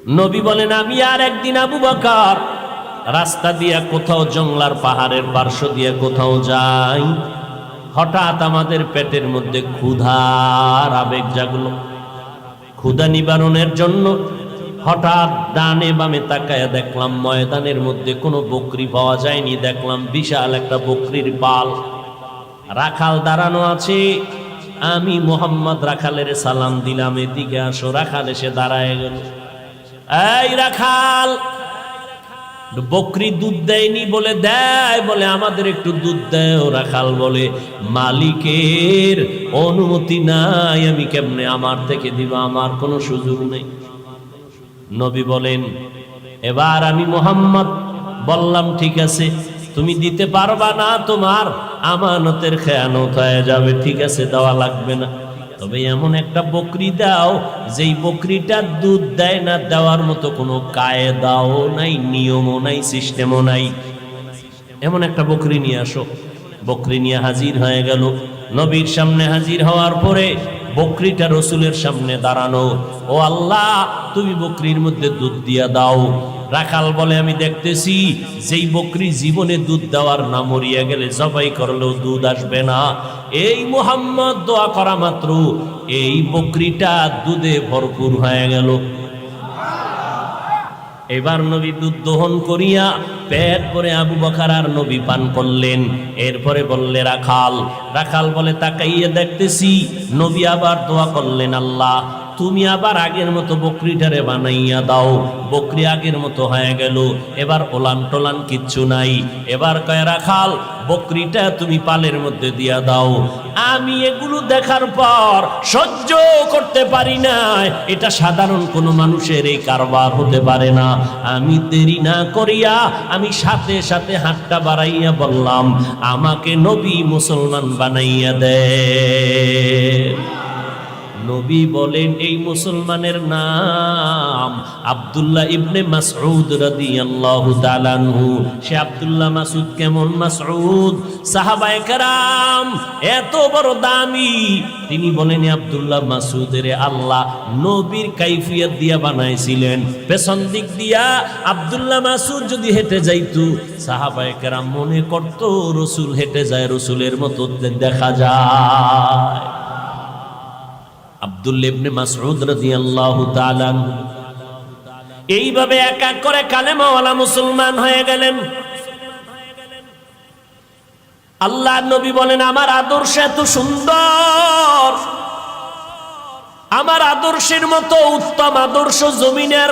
নবী বলেন আমি আর একদিন আবু বকর রাস্তা দিয়া কোথাও জঙ্গলার পাহাড়ের পার্শ্ব দিয়ে কোথাও যাই, হঠাৎ আমাদের পেটের মধ্যে ক্ষুধার আবেগ জাগলো। ক্ষুধা নিবারণের জন্য হঠাৎ ডানে বামে তাকায়া দেখলাম ময়দানের মধ্যে কোনো বকরি পাওয়া যায়নি। দেখলাম বিশাল একটা বকরির পাল, রাখাল দাঁড়ানো আছে। আমি মোহাম্মদ রাখালের সালাম দিলাম, এদিকে আসো। রাখাল এসে দাঁড়ায় গেল। এই রাখাল, বকরি দুধ দেয়নি? বলে দেয়। বলে আমাদের একটু দুধ দেয়। রাখাল বলে মালিকের অনুমতি নাই, আমি কেমনে আমার থেকে দিব? আমার কোনো সুযোগ নেই। নবী বলেন এবার আমি মোহাম্মদ বললাম ঠিক আছে, তুমি দিতে পারবা না, তোমার আমানতের খেয়ানত হয়ে যাবে। ঠিক আছে, দেওয়া লাগবে না, তবে এমন একটা বকরি দাও যেই বকরিটা দুধ দেয় না, দেওয়ার মতো কোনো কায়দাও নাই, নিয়মও নাই, সিস্টেমও নাই। এমন একটা বকরি নিয়ে আসো। বকরি নিয়ে হাজির হয়ে গেল। নবীর সামনে হাজির হওয়ার পরে বকরিটা রসুলের সামনে দাঁড়ানো। ও আল্লাহ, তুমি বকরির মধ্যে দুধ দিয়া দাও। রাখাল বলে আমি দেখতেছি যেই বকরি জীবনে দুধ দেওয়ার না, মরিয়া গেলে জবাই করলেও দুধ আসবে না। এই মুহাম্মদ দোয়া করা মাত্র এই বকরিটা দুধে ভরপুর হয়ে গেল। এবার নবী দুধ দহন করিয়া পেট ভরে আবু বকর আর নবী পান করলেন। এরপরে বললে রাখাল। রাখাল বলে তাকাইয়ে দেখতেছি নবী আবার দোয়া করলেন, আল্লাহ তুমি আবার আগের মতো বকরিটারে বানাইয়া দাও। বকরি আগের মতো হয়ে গেল, এবার ওলান টোলান কিচ্ছু নাই। এবার কয় রাখাল, বকরিটা তুমি পালের মধ্যে দিয়া দাও। আমি এগুলো দেখার পর সহ্য করতে পারি না, এটা সাধারণ কোনো মানুষের এই কারবার হতে পারে না। আমি দেরি না করিয়া আমি সাথে সাথে হাতটা বাড়াইয়া বললাম, আমাকে নবী মুসলমান বানাইয়া দে। নবী বলেন এই মুসলমানের নাম আব্দুল্লাহ ইবনে মাসউদ রাদিয়াল্লাহু তাআলা আনহু। সে আব্দুল্লাহ মাসউদ কেমন? মাসউদ সাহাবায়ে কেরাম এত বড় দামি। তিনি বলেন আব্দুল্লাহ মাসউদের আল্লাহ নবীর কাইফিয়ত দিয়া বানাইছিলেন। পেছন দিক দিয়া আব্দুল্লাহ মাসউদ যদি হেঁটে যাইতো, সাহাবায়ে কেরাম মনে করত রাসূল হেঁটে যায়, রাসূলের মতো দেখা যায়। আব্দুল্লাহ ইবনে মাসউদ রাদিয়াল্লাহু তাআলা এইভাবে এক এক করে কালেমাওয়ালা মুসলমান হয়ে গেলেন। আল্লাহর নবী বলেন আমার আদর্শ এত সুন্দর, আমার আদর্শের মতো উত্তম আদর্শ জমিনের